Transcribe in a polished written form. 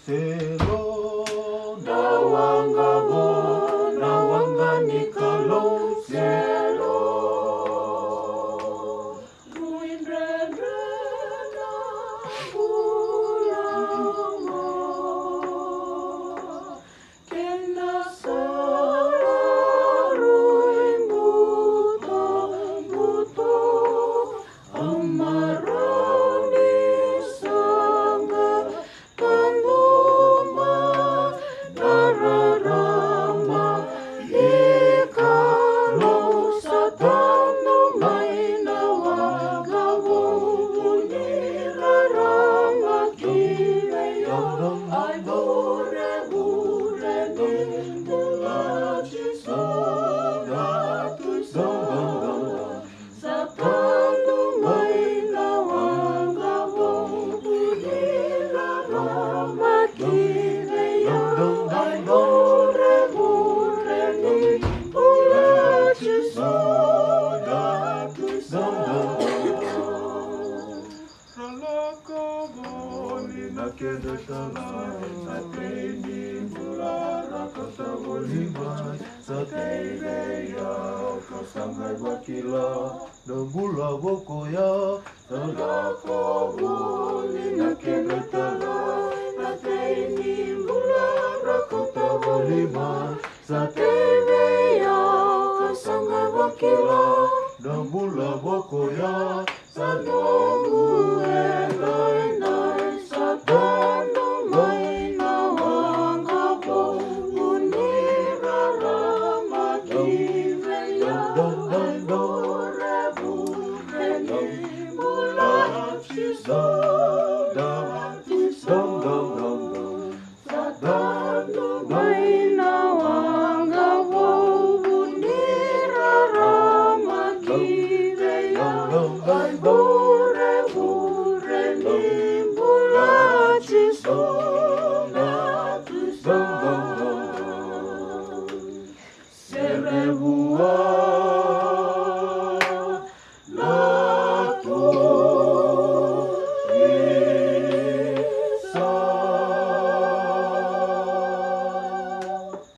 selo nawangabo nawanganikalo selo Ruindrena ulamo kena salaruin buto amarani sangga kaluma dararama ikalo sa tanong may nawagawo punirarama kinayang ay bure-bure ni mula sisagato'y sanggang sa tanong may nawagawo punirarama kinayang ay bure-bure ni mula sisagato'y sanggang Ralakaboni nakedatalan sa training bulara kasaboliman sa teileya kasangay wakila nabula bokoya Ralakaboni nakedatalan sa training bulara kasaboliman sa teileya kasangay wakila nabula